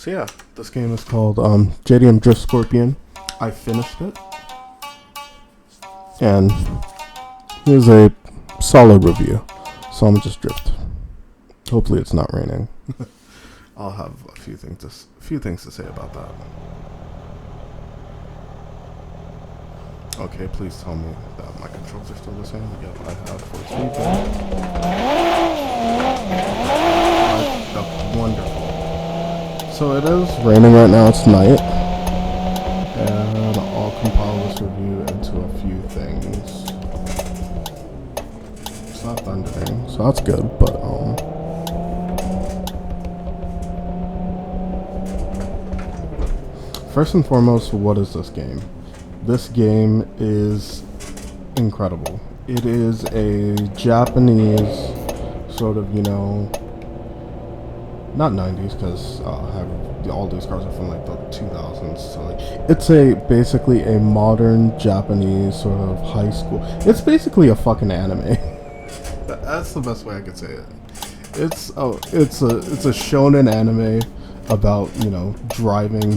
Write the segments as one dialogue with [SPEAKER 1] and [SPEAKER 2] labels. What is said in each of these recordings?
[SPEAKER 1] So yeah, this game is called JDM Drift Scorpion. I finished it, and here's a solid review. So I'm just drift. Hopefully it's not raining. I'll have a few things to say about that. Okay, please tell me that my controls are still the same. Yep, I have for feedback. That's wonderful. So it is raining right now. It's night, and I'll compile this review into a few things. It's not thundering, so that's good. But first and foremost, what is this game? This game is incredible. It is a Japanese sort of, not 90s, because all these cars are from like the 2000s. So like, it's basically a modern Japanese sort of high school. It's basically a fucking anime. That's the best way I could say it. It's a shonen anime about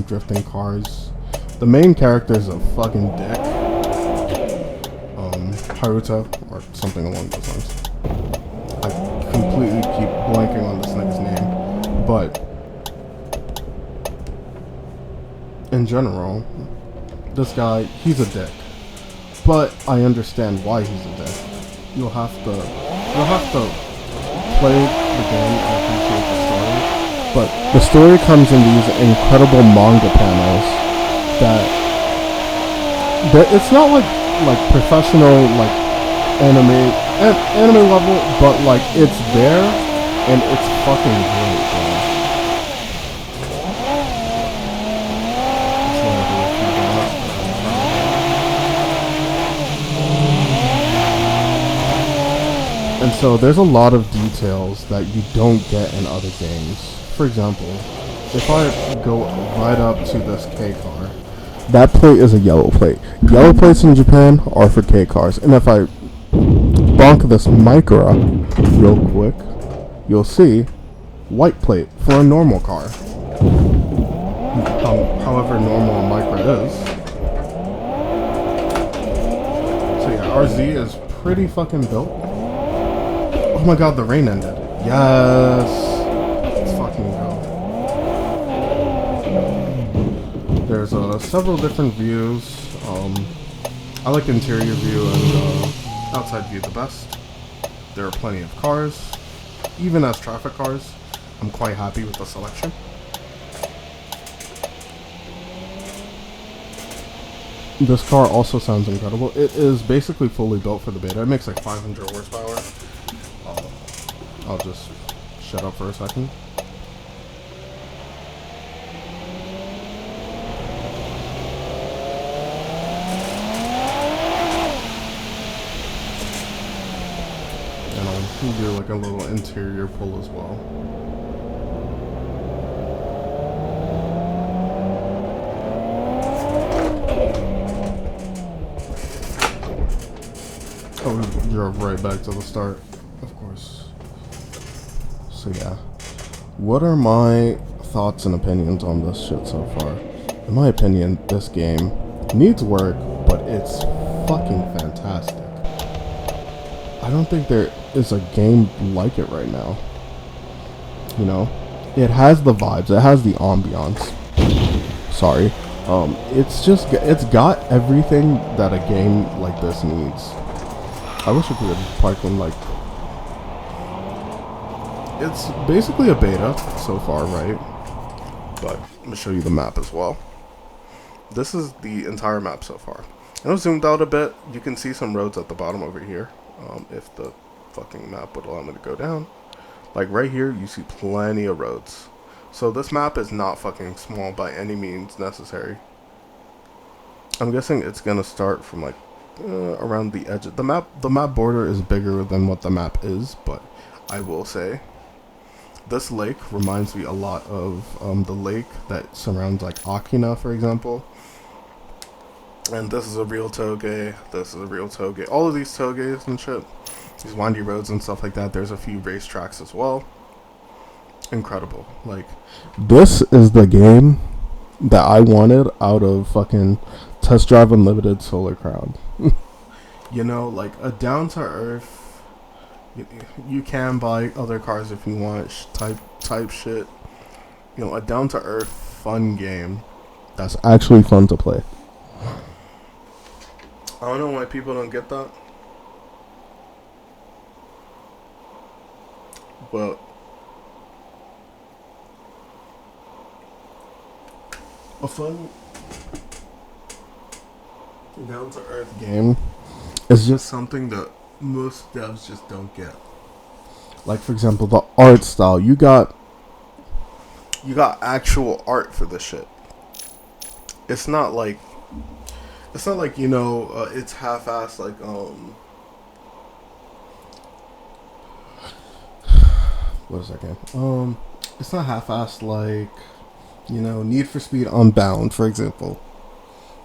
[SPEAKER 1] drifting cars. The main character is a fucking dick. Haruto, or something along those lines. I completely keep blanking on this nigga's name. But, in general, this guy, he's a dick. But I understand why he's a dick. You'll have to play the game and appreciate the story. But the story comes in these incredible manga panels that it's not like professional anime level, but like it's there and it's fucking great, bro. And so there's a lot of details that you don't get in other games. For example, if I go right up to this K car, that plate is a yellow plate. Yellow plates in Japan are for K cars. And if I bonk this Micra real quick, you'll see white plate for a normal car. However normal a Micra is. So yeah, RZ is pretty fucking built. Oh my god, the rain ended. Yes! Let's fucking go. There's several different views. I like interior view and outside view the best. There are plenty of cars. Even as traffic cars, I'm quite happy with the selection. This car also sounds incredible. It is basically fully built for the beta. It makes like 500 horsepower. I'll just shut up for a second. And I'll do like a little interior pull as well. Oh, we drove right back to the start, of course. So yeah, what are my thoughts and opinions on this shit so far? In my opinion, this game needs work, but it's fucking fantastic. I don't think there is a game like it right now. It has the vibes, it has the ambiance. Sorry. It's got everything that a game like this needs. I wish it could play like. It's basically a beta so far, right? But let me show you the map as well. This is the entire map so far. And I've zoomed out a bit. You can see some roads at the bottom over here. If the fucking map would allow me to go down. Like right here, you see plenty of roads. So this map is not fucking small by any means necessary. I'm guessing it's gonna start from like around the edge of the map. The map border is bigger than what the map is, but I will say this lake reminds me a lot of the lake that surrounds like Akina, for example. And this is a real toge. This is a real toge. All of these toges and shit, these windy roads and stuff like that. There's a few racetracks as well. incredible. Like, this is the game that I wanted out of fucking Test Drive Unlimited Solar Crowd. You know, like a down to earth. You can buy other cars if you want. Type shit. You know, a down to earth fun game that's actually fun to play. I don't know why people don't get that. But a fun down to earth game is just something that most devs just don't get. Like, for example, the art style. You got actual art for this shit. It's not like you know, it's half-assed like what is that game? It's not half-assed like, you know, Need for Speed Unbound, for example,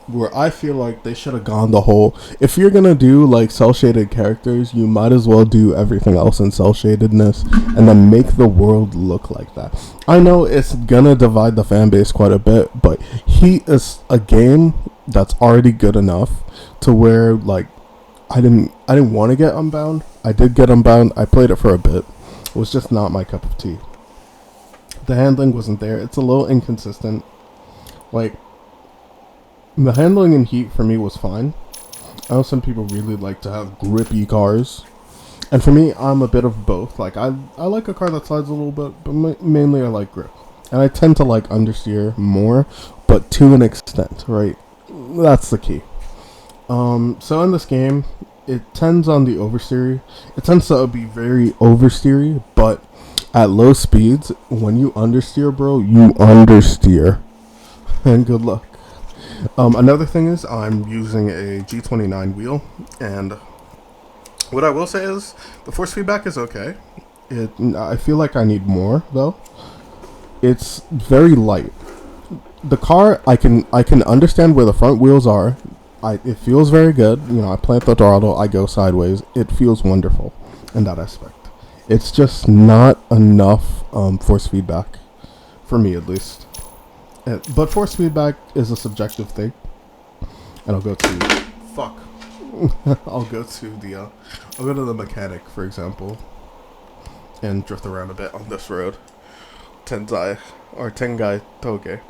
[SPEAKER 1] where I feel like they should have gone the whole. If you're gonna do like cel shaded characters, you might as well do everything else in cel shadedness, and then make the world look like that. I know it's gonna divide the fan base quite a bit, but Heat is a game that's already good enough to where, like, I didn't want to get Unbound. I did get Unbound. I played it for a bit. It was just not my cup of tea. The handling wasn't there. It's a little inconsistent. Like, the handling in Heat for me was fine. I know some people really like to have grippy cars, and for me, I'm a bit of both. Like, I like a car that slides a little bit, but mainly I like grip. And I tend to like understeer more, but to an extent, right? That's the key. So in this game, it tends on the oversteer. It tends to be very oversteery, but at low speeds, when you understeer, bro, you understeer. And good luck. Another thing is I'm using a G29 wheel, and what I will say is the force feedback is okay. I feel like I need more though. It's very light. The car, I can understand where the front wheels are. It feels very good. You know, I plant the throttle, I go sideways. It feels wonderful in that aspect. It's just not enough force feedback for me, at least. But force feedback is a subjective thing, and I'll go to I'll go to the mechanic, for example, and drift around a bit on this road. Tengai Toge.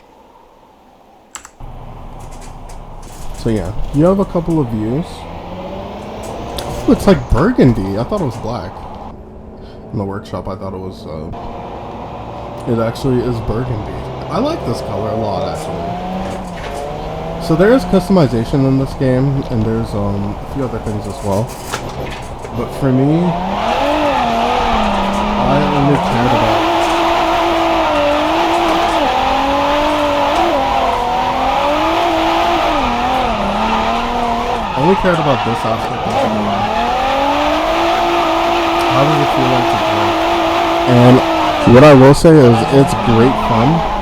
[SPEAKER 1] So yeah, you have a couple of views. Oh, it's like burgundy. I thought it was black. In the workshop, I thought it was. It actually is burgundy. I like this color a lot, actually. So there is customization in this game, and there's a few other things as well. But for me, I only cared about. I only cared about this aspect of the game. How does it feel like to play? And what I will say is, it's great fun.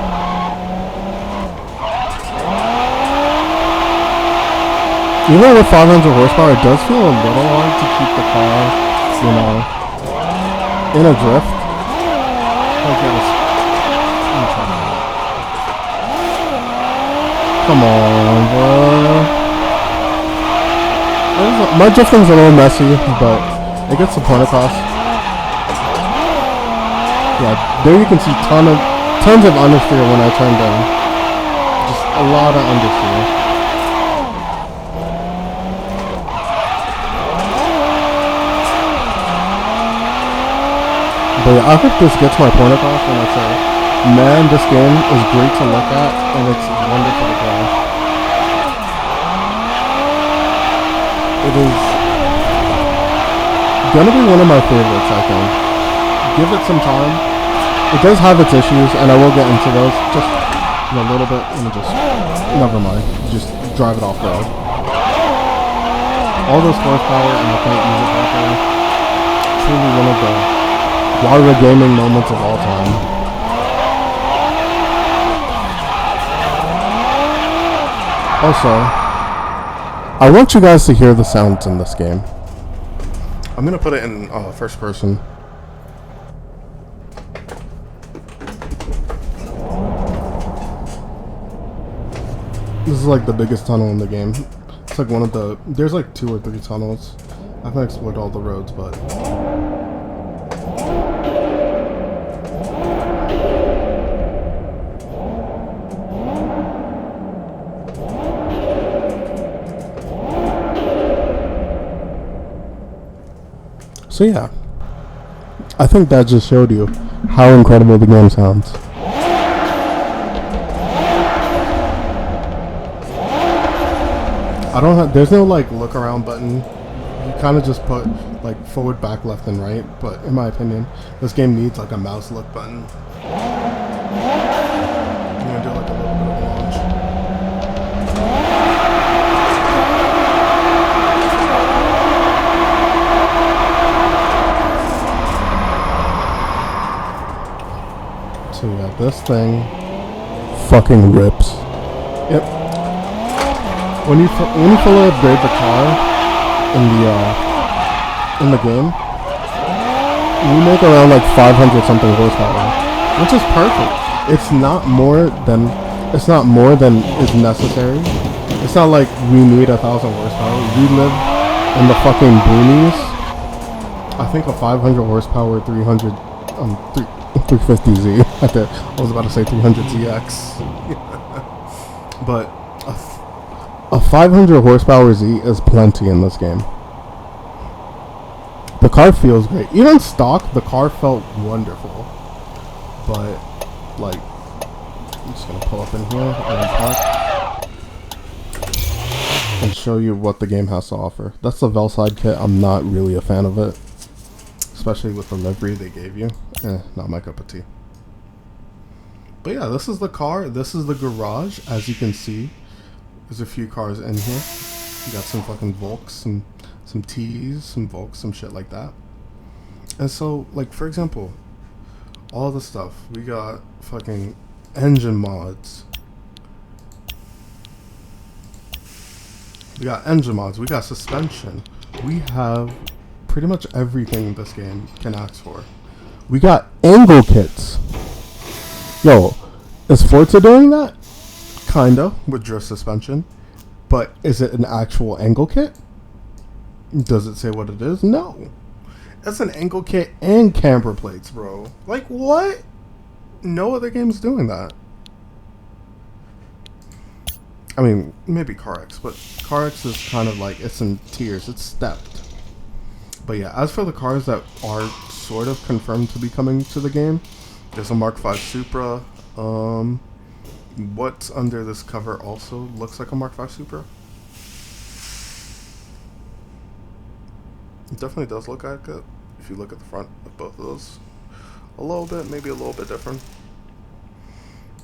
[SPEAKER 1] Even with 500 horsepower, it does feel a little hard to keep the car, you know, in a drift. Come on, bro. My drifting's a little messy, but it gets the point across. Yeah, there you can see tons of understeer when I turn down. Just a lot of understeer. But yeah, I hope this gets my point across when I say, man, this game is great to look at, and it's wonderful to play. It is gonna be one of my favorites, I think. Give it some time. It does have its issues, and I will get into those just in a little bit. Let me just, never mind. Just drive it off road. All those horsepower, and I can't use it properly. Truly one of the Wario gaming moments of all time. Also, I want you guys to hear the sounds in this game. I'm gonna put it in first person. This is like the biggest tunnel in the game. It's like one of the... There's like 2 or 3 tunnels. I haven't explored all the roads, but... So yeah, I think that just showed you how incredible the game sounds. I don't have, there's no like look around button. You kind of just put like forward, back, left, and right. But in my opinion, this game needs like a mouse look button. I'm gonna do like a little bit of launch. So yeah, this thing fucking rips. Yep. When you fully upgrade the car in the game, you make around like 500 something horsepower, which is perfect. It's not more than is necessary. It's not like we need 1,000 horsepower. We live in the fucking boonies. I think a 500 horsepower 350Z. I was about to say 300ZX. But a 500 horsepower Z is plenty in this game. The car feels great. Even stock, the car felt wonderful. But, like, I'm just going to pull up in here and park and show you what the game has to offer. That's the Velside kit. I'm not really a fan of it. Especially with the livery they gave you. Not my cup of tea. But yeah, this is the car. This is the garage. As you can see, there's a few cars in here. You got some fucking Volks, some T's, some Volks, some shit like that. And so, like, for example, all the stuff. We got fucking engine mods. We got engine mods. We got suspension. We have pretty much everything this game can ask for. We got angle kits. Yo, is Forza doing that? Kinda, with drift suspension. But is it an actual angle kit? Does it say what it is? No. It's an angle kit and camber plates, bro. Like, what? No other game's doing that. I mean, maybe CarX, but CarX is kind of like, it's in tiers, it's stepped. But yeah, as for the cars that are sort of confirmed to be coming to the game, there's a Mark V Supra. What's under this cover also looks like a Mark V Supra. It definitely does look like it. If you look at the front of both of those, a little bit, maybe a little bit different.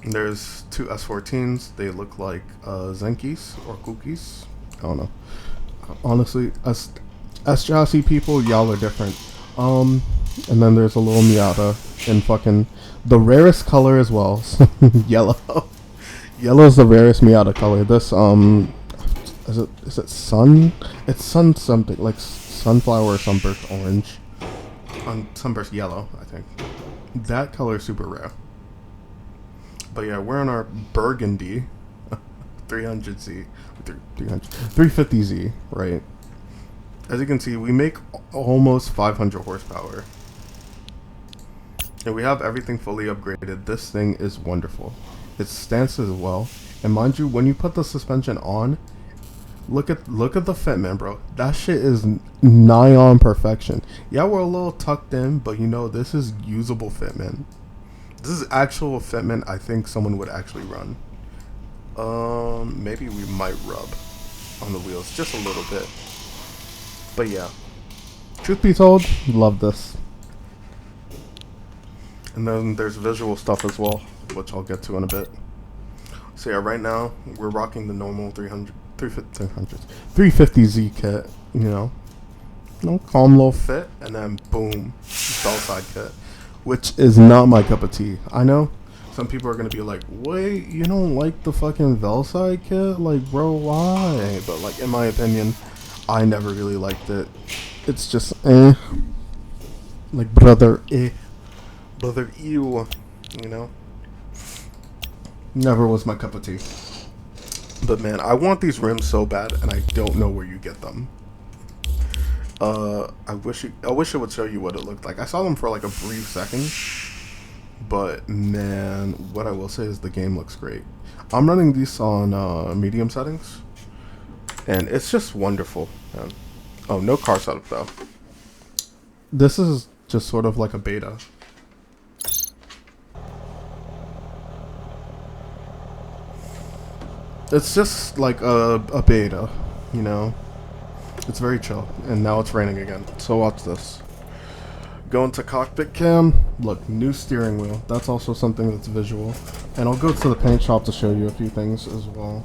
[SPEAKER 1] And there's 2 S14s. They look like Zenkis or Kukis. I don't know. Honestly, S-chassis people, y'all are different. And then there's a little Miata in fucking the rarest color as well. Yellow. Yellow is the rarest Miata color. This is it sun? It's sun something like sunflower or sunburst orange. Sunburst yellow, I think. That color is super rare. But yeah, we're on our burgundy 300Z, 350Z, right? As you can see, we make almost 500 horsepower. And we have everything fully upgraded. This thing is wonderful. It stances well. And mind you, when you put the suspension on, look at the fitment, bro. That shit is nigh on perfection. Yeah, we're a little tucked in, but you know, this is usable fitment. This is actual fitment I think someone would actually run. Maybe we might rub on the wheels just a little bit. But yeah, truth be told, love this. And then there's visual stuff as well, which I'll get to in a bit. So yeah, right now we're rocking the normal 350Z kit, you know, calm little fit, and then boom, Velside kit, which is not my cup of tea. I know some people are gonna be like, wait, you don't like the fucking Velside kit? Like, bro, why? But like, in my opinion, I never really liked it. It's just like brother ew, you know. Never was my cup of tea. But man, I want these rims so bad, and I don't know where you get them. I wish it would show you what it looked like. I saw them for like a brief second, but man, what I will say is the game looks great. I'm running these on medium settings, and it's just wonderful, man. Oh, no car setup though. This is just sort of like a beta. It's just like a beta, you know. It's very chill, and now it's raining again. So watch this. Go into cockpit cam. Look, new steering wheel. That's also something that's visual. And I'll go to the paint shop to show you a few things as well.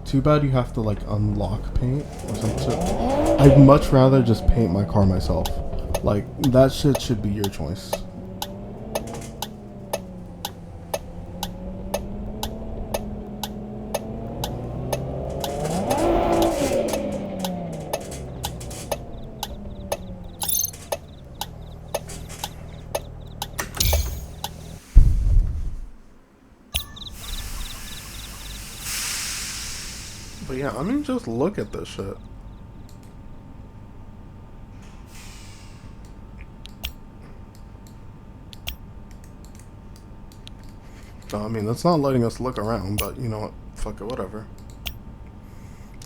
[SPEAKER 1] Too bad you have to like unlock paint or something. I'd much rather just paint my car myself. Like, that shit should be your choice. But yeah, I mean, just look at this shit. No, I mean, that's not letting us look around, but you know what? Fuck it, whatever.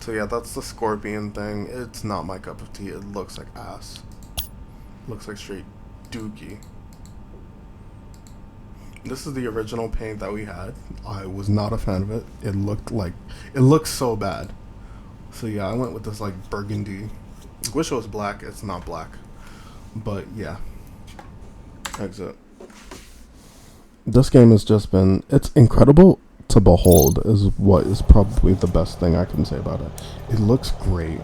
[SPEAKER 1] So yeah, that's the Scorpion thing. It's not my cup of tea. It looks like ass. Looks like straight dookie. This is the original paint that we had. I was not a fan of it. It looked so bad. So yeah, I went with this like burgundy. I wish it was black. It's not black. But yeah. Exit. This game has just been, it's incredible to behold is what is probably the best thing I can say about it. It looks great.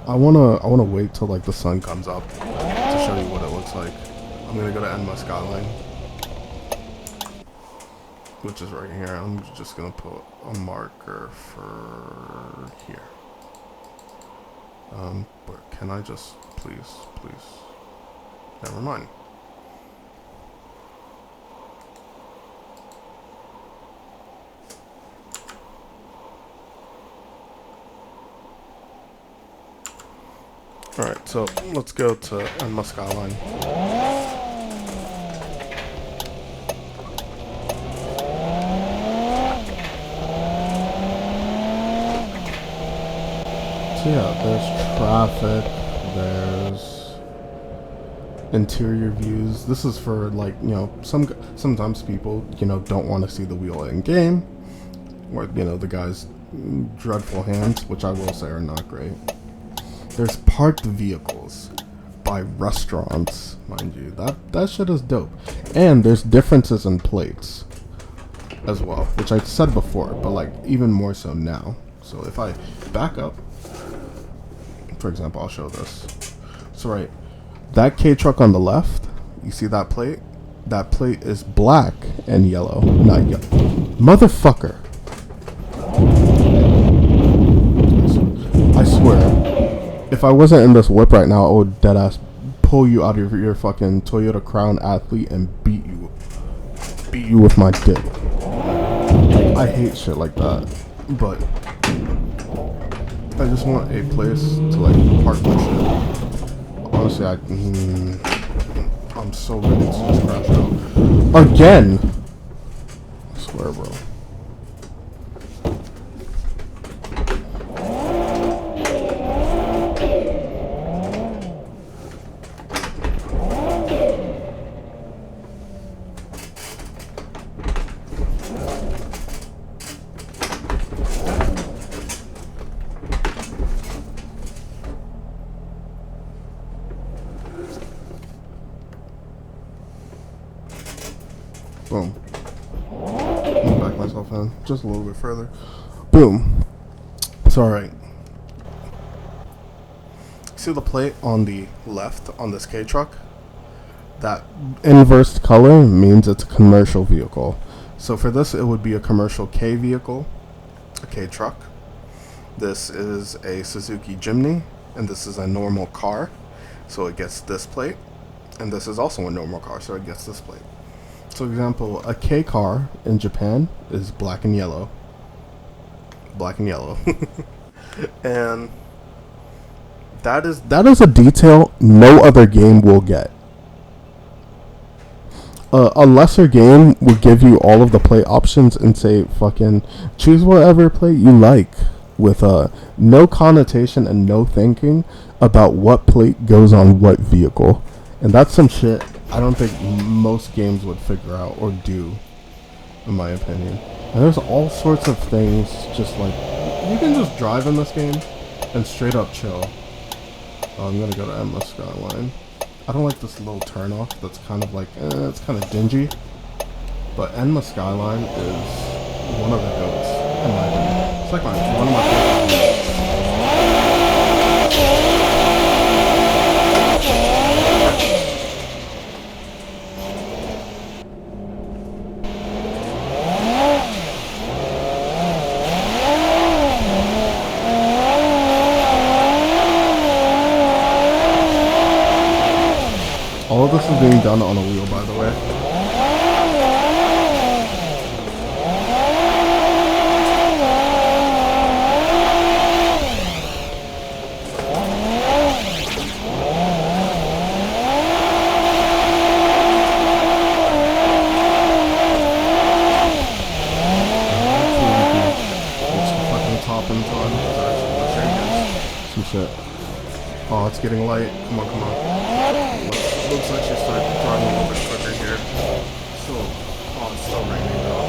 [SPEAKER 1] I wanna wait till like the sun comes up to show you what it looks like. I'm gonna go to Enma Skyline, which is right here. I'm just gonna put a marker for here. But can I just please? Never mind. Alright, so let's go to Enma Skyline. So yeah, there's traffic, there's interior views. This is for like, you know, sometimes people, you know, don't want to see the wheel in game, or, you know, the guy's dreadful hands, which I will say are not great. There's parked vehicles by restaurants, mind you. That shit is dope. And there's differences in plates as well, which I said before, but like even more so now. So if I back up, for example, I'll show this. So right, that K truck on the left, you see that plate? That plate is black and yellow, not yellow. Motherfucker. I swear. If I wasn't in this whip right now, I would deadass pull you out of your fucking Toyota Crown Athlete and beat you with my dick. Like, I hate shit like that, but I just want a place to like park my shit. Honestly, I'm so ready to just crash out again. I swear, bro. Boom. I'll back myself in just a little bit further. Boom. It's alright. See the plate on the left on this K truck? That inverse color means it's a commercial vehicle. So for this, it would be a commercial K vehicle, a K truck. This is a Suzuki Jimny, and this is a normal car, so it gets this plate. And this is also a normal car, so it gets this plate. So, for example, a K car in Japan is black and yellow. black and yellow. And that is a detail no other game will get. A lesser game will give you all of the plate options and say fucking choose whatever plate you like with no connotation and no thinking about what plate goes on what vehicle. And that's some shit I don't think most games would figure out or do, in my opinion. And there's all sorts of things, just like you can just drive in this game and straight up chill. I'm gonna go to Endless Skyline. I don't like this little turnoff that's kind of like, it's kind of dingy. But Endless Skyline is one of the goats, in my opinion. It's like one of my favorite games. All of this is being done on a wheel, by the way. Some shit. Oh, it's getting light. Come on, come on. Looks like she started driving a little bit quicker here. Still, oh, it's still raining though.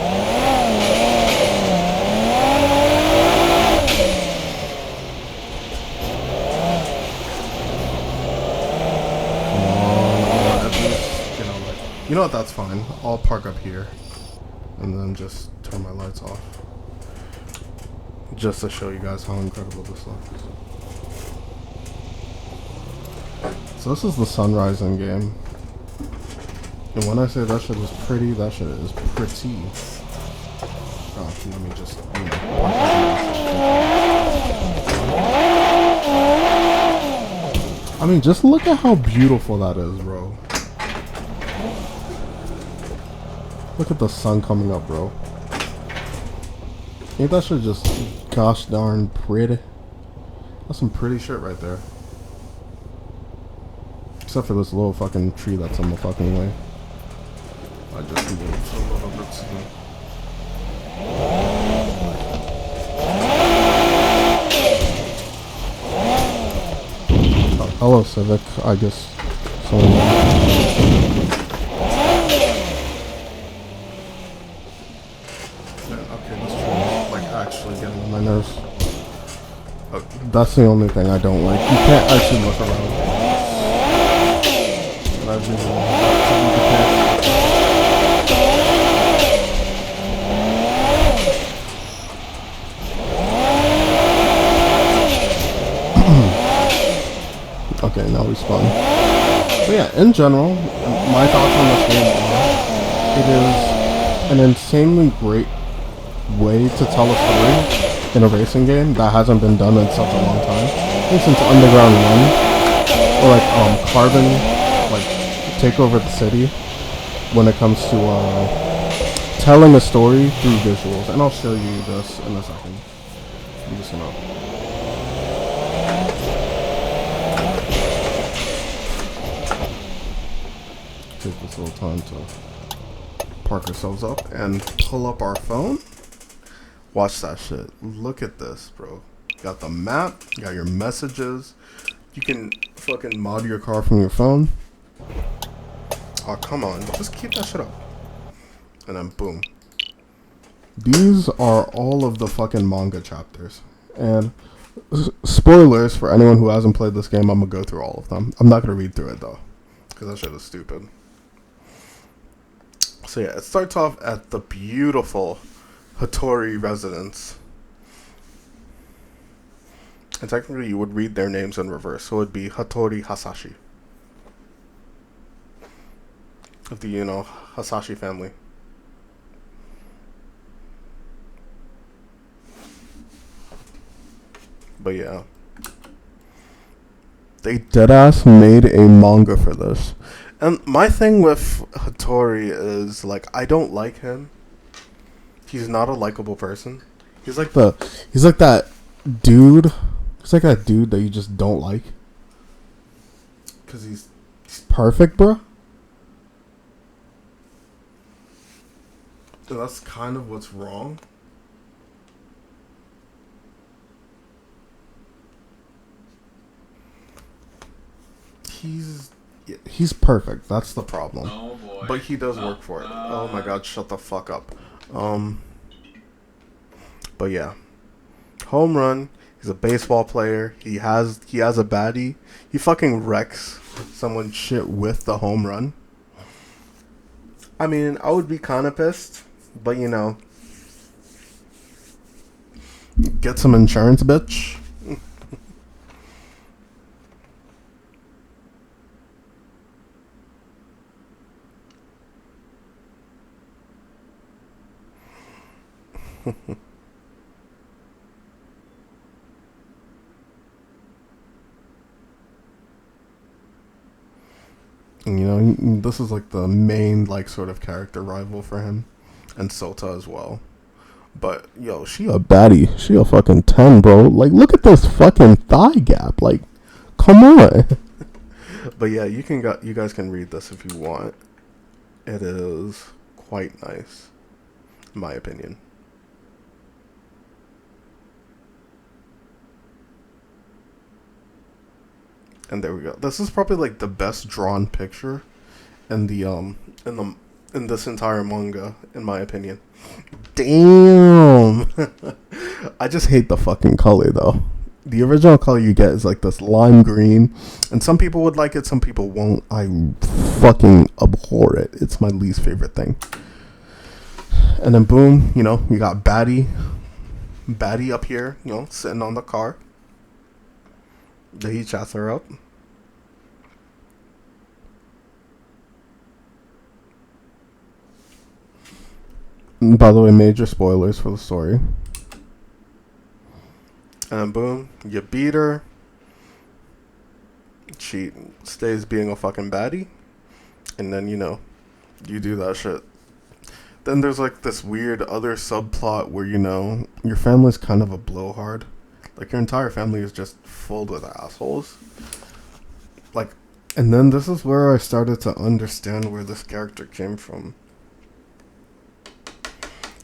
[SPEAKER 1] You know what? That's fine. I'll park up here and then just turn my lights off, just to show you guys how incredible this looks. So this is the sunrise in game. And when I say that shit is pretty, that shit is pretty. Oh, let me just, I mean, just look at how beautiful that is, bro. Look at the sun coming up, bro. Ain't that shit just gosh darn pretty? That's some pretty shit right there. Except for this little fucking tree that's in the fucking way. I just moved a little bit to the... Oh, hello, Civic. I guess someone... Yeah, okay, this tree is like actually getting on my nerves. That's the only thing I don't like. You can't actually look around. Okay, now we spawn. But yeah, in general, my thoughts on this game are, it is an insanely great way to tell a story in a racing game that hasn't been done in such a long time. I think since Underground 1, or like Carbon, take over the city when it comes to telling a story through visuals. And I'll show you this in a second. I'm just gonna take this little time to park ourselves up and pull up our phone. Watch that shit. Look at this, bro. You got the map, you got your messages. You can fucking mod your car from your phone. Oh, come on. Just keep that shit up. And then boom. These are all of the fucking manga chapters. And spoilers for anyone who hasn't played this game, I'm going to go through all of them. I'm not going to read through it, though. Because that shit is stupid. So yeah, it starts off at the beautiful Hattori residence. And technically you would read their names in reverse. So it would be Hattori Hasashi. Of the, Hasashi family. But yeah. They deadass made a manga for this. And my thing with Hattori is, like, I don't like him. He's not a likable person. He's like the he's like that dude. He's like that dude that you just don't like. Cause he's perfect, bro. And that's kind of what's wrong. He's perfect. That's the problem.
[SPEAKER 2] Oh boy.
[SPEAKER 1] But he does work for it. Oh my god, shut the fuck up. But yeah. Home run. He's a baseball player. He has a baddie. He fucking wrecks someone's shit with the home run. I mean, I would be kind of pissed, but you know, get some insurance, bitch. And, you know, this is like the main like sort of character rival for him, and Sota as well. But yo, she a baddie. She a fucking 10, bro. Like, look at this fucking thigh gap. Like, come on. But yeah, you guys can read this if you want. It is quite nice, in my opinion. And there we go. This is probably like the best drawn picture in the in this entire manga, in my opinion. Damn. I just hate the fucking color though. The original color you get is like this lime green, and some people would like it, some people won't. I fucking abhor it. It's my least favorite thing. And then boom, you know, you got Baddie up here, you know, sitting on the car. Then he chats her up. And by the way, major spoilers for the story. And boom, you beat her. She stays being a fucking baddie. And then, you know, you do that shit. Then there's like this weird other subplot where, you know, your family's kind of a blowhard. Like, your entire family is just full with assholes. Like, and then this is where I started to understand where this character came from.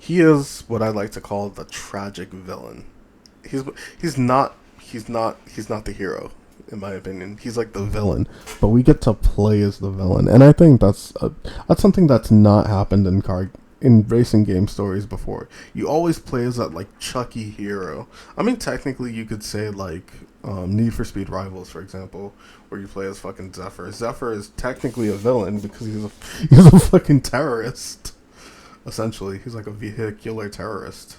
[SPEAKER 1] He is what I like to call the tragic villain. He's not the hero, in my opinion. He's like the villain, but we get to play as the villain, and I think that's something that's not happened in racing game stories before. You always play as that like Chucky hero. I mean, technically, you could say like Need for Speed Rivals, for example, where you play as fucking Zephyr. Zephyr is technically a villain because he's a fucking terrorist. Essentially, he's like a vehicular terrorist.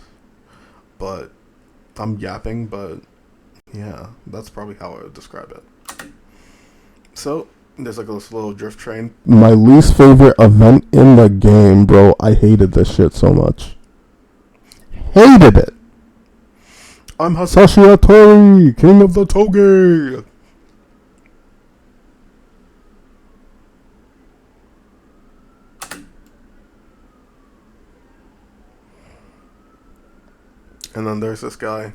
[SPEAKER 1] But I'm yapping, but yeah, that's probably how I would describe it. So there's like this little drift train. My least favorite event in the game, bro. I hated this shit so much. Hated it. I'm Hasashi Hattori, king of the Toge. And then there's this guy.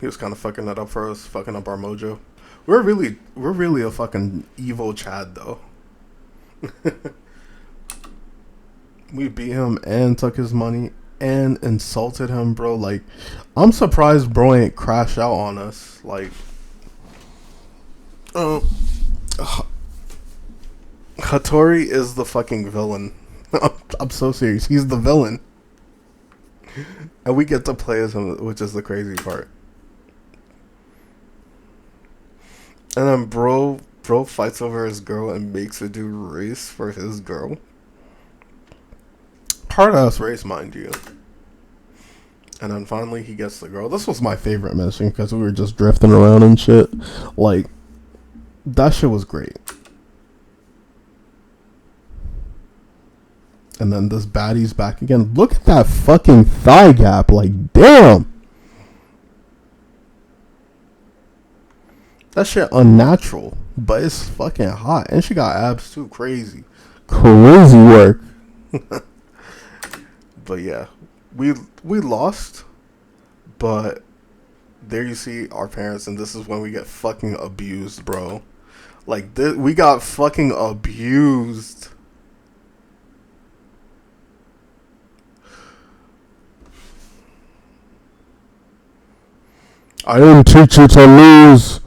[SPEAKER 1] He was kind of fucking that up for us, fucking up our mojo. We're really a fucking evil Chad though. We beat him and took his money and insulted him, bro. Like, I'm surprised bro ain't crash out on us. Like, Hattori is the fucking villain. I'm so serious. He's the villain. And we get to play as him, which is the crazy part. And then bro fights over his girl and makes her do race for his girl. Hard ass race, mind you. And then finally he gets the girl. This was my favorite mission because we were just drifting around and shit. Like, that shit was great. And then this baddie's back again. Look at that fucking thigh gap. Like, damn. That shit unnatural. But it's fucking hot. And she got abs too. Crazy. Crazy work. But yeah. we lost, but there you see our parents, and this is when we get fucking abused, bro. Like this, we got fucking abused. I didn't teach you to lose.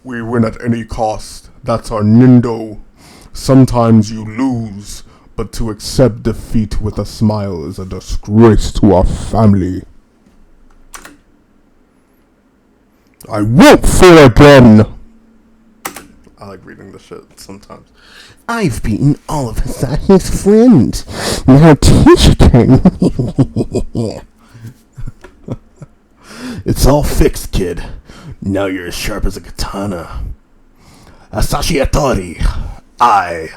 [SPEAKER 1] We win at any cost. That's our Nindo. Sometimes you lose, but to accept defeat with a smile is a disgrace to our family. I won't fail again. I like reading the shit sometimes. I've beaten all of Hasahi's friends. Now teach them. It's all fixed, kid. Now you're as sharp as a katana. Asashi Atori, I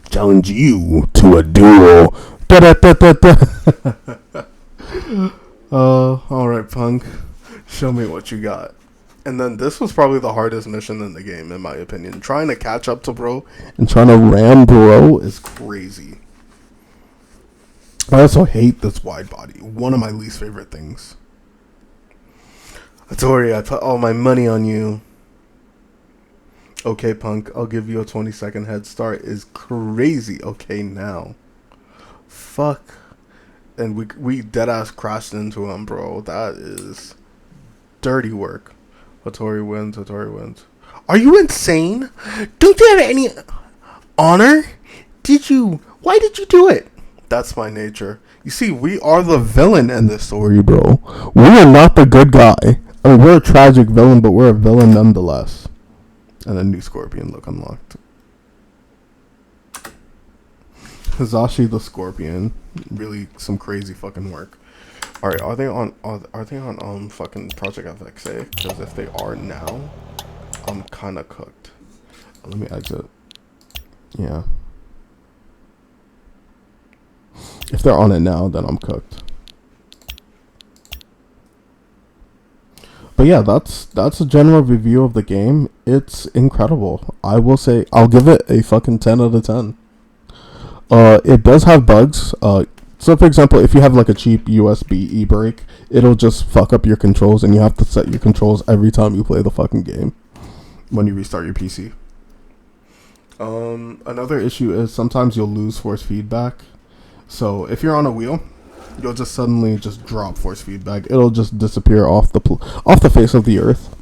[SPEAKER 1] challenge you to a duel. Alright, Punk. Show me what you got. And then this was probably the hardest mission in the game, in my opinion. Trying to catch up to Bro and trying to ram Bro is crazy. I also hate this wide body. One of my least favorite things. Atori, I put all my money on you. Okay, Punk, I'll give you a 20-second head start. Is crazy. Okay, now. Fuck. And we deadass crashed into him, bro. That is dirty work. Atori wins. Are you insane? Don't you have any honor? Why did you do it? That's my nature. You see, we are the villain in this story, bro. We are not the good guy. I mean, we're a tragic villain, but we're a villain nonetheless. And a new Scorpion look unlocked. Hasashi the Scorpion. Really some crazy fucking work. Alright, are they on fucking Project FXA? Because if they are now, I'm kinda cooked. Let me exit. Yeah. If they're on it now, then I'm cooked. But yeah, that's a general review of the game. It's incredible. I will say, I'll give it a fucking 10 out of 10. It does have bugs. So for example, if you have like a cheap USB e-brake, it'll just fuck up your controls, and you have to set your controls every time you play the fucking game when you restart your PC. Another issue is sometimes you'll lose force feedback. So if you're on a wheel, you'll just suddenly just drop force feedback. It'll just disappear off the face of the earth.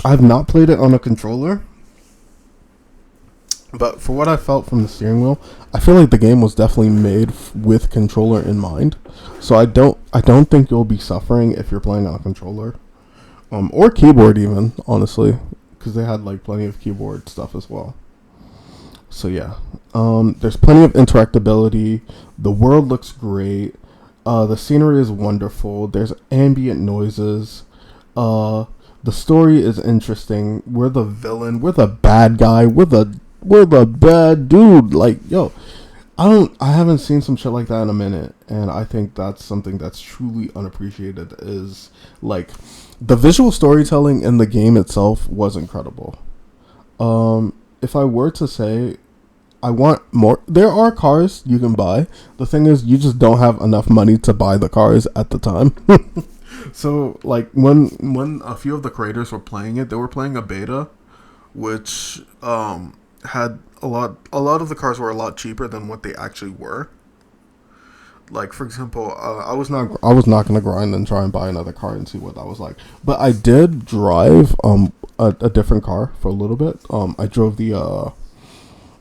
[SPEAKER 1] I've not played it on a controller, but for what I felt from the steering wheel, I feel like the game was definitely made with controller in mind. So I don't think you'll be suffering if you're playing on a controller, or keyboard even, honestly, because they had like plenty of keyboard stuff as well. So yeah, there's plenty of interactability. The world looks great. The scenery is wonderful. There's ambient noises. The story is interesting. We're the villain. We're the bad guy. We're the bad dude. Like, yo, I haven't seen some shit like that in a minute, and I think that's something that's truly unappreciated. Is like the visual storytelling in the game itself was incredible. If I were to say, I want more. There are cars you can buy. The thing is, you just don't have enough money to buy the cars at the time. So, like, when a few of the creators were playing it, they were playing a beta, which had a lot of the cars were a lot cheaper than what they actually were. Like, for example, I was not gonna grind and try and buy another car and see what that was like. But I did drive a different car for a little bit. I drove the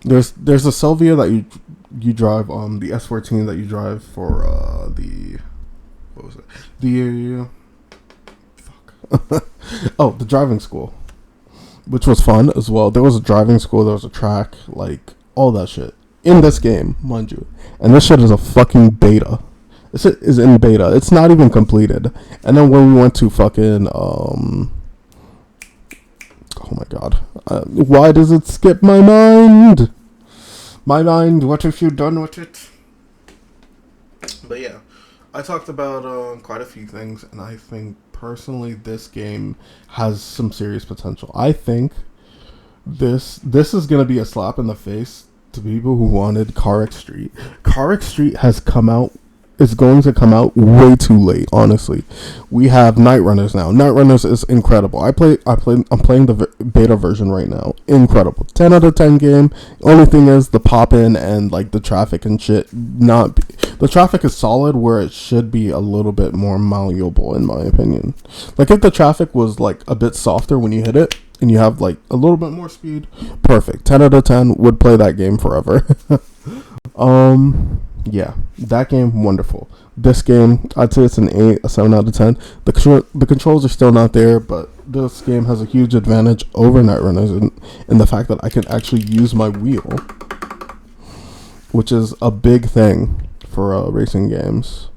[SPEAKER 1] there's a Sylvia that you drive, the S14 that you drive for the, what was it, the fuck oh, the driving school, which was fun as well. There was a driving school, there was a track, like all that shit in this game, mind you. And this shit is a fucking beta. This shit is in beta. It's not even completed. And then when we went to fucking oh my god, why does it skip my mind? What have you done with it? But yeah, I talked about quite a few things, and I think personally this game has some serious potential. I think this is gonna be a slap in the face To people who wanted CarX Street, CarX Street has come out. Is going to come out way too late. Honestly, we have Night Runners now. Night Runners is incredible. I'm playing the beta version right now. Incredible. 10 out of 10 game. Only thing is the pop in and like the traffic and shit. The traffic is solid where it should be a little bit more malleable in my opinion. Like if the traffic was like a bit softer when you hit it, and you have like a little bit more speed, perfect. 10 out of 10 would play that game forever. Yeah, that game, wonderful. This game, I'd say it's an 8, a 7 out of 10. The controls are still not there, but this game has a huge advantage over Night Runners in the fact that I can actually use my wheel, which is a big thing for racing games.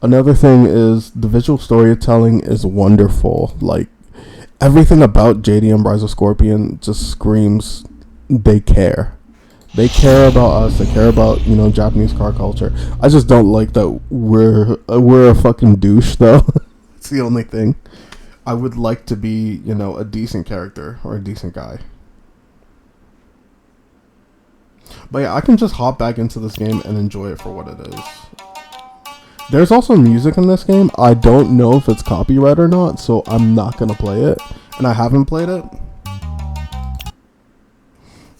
[SPEAKER 1] Another thing is the visual storytelling is wonderful. Like, everything about JDM Rise of Scorpion just screams they care. They care about us. They care about, Japanese car culture. I just don't like that we're a fucking douche, though. It's the only thing. I would like to be, a decent character or a decent guy. But yeah, I can just hop back into this game and enjoy it for what it is. There's also music in this game. I don't know if it's copyright or not, so I'm not going to play it. And I haven't played it.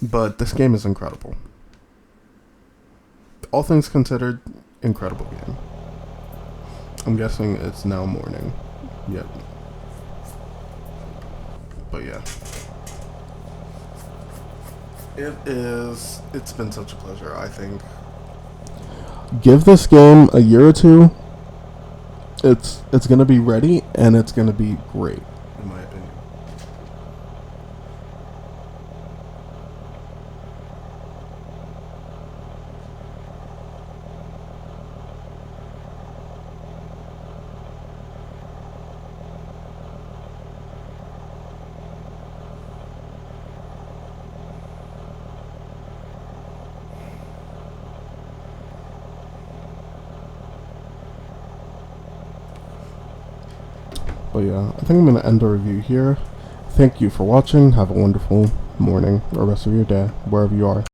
[SPEAKER 1] But this game is incredible. All things considered, incredible game. I'm guessing it's now morning. Yep. But yeah. It's been such a pleasure, I think. Give this game a year or two. It's going to be ready, and it's going to be great, in my opinion. But yeah, I think I'm going to end the review here. Thank you for watching. Have a wonderful morning or rest of your day, wherever you are.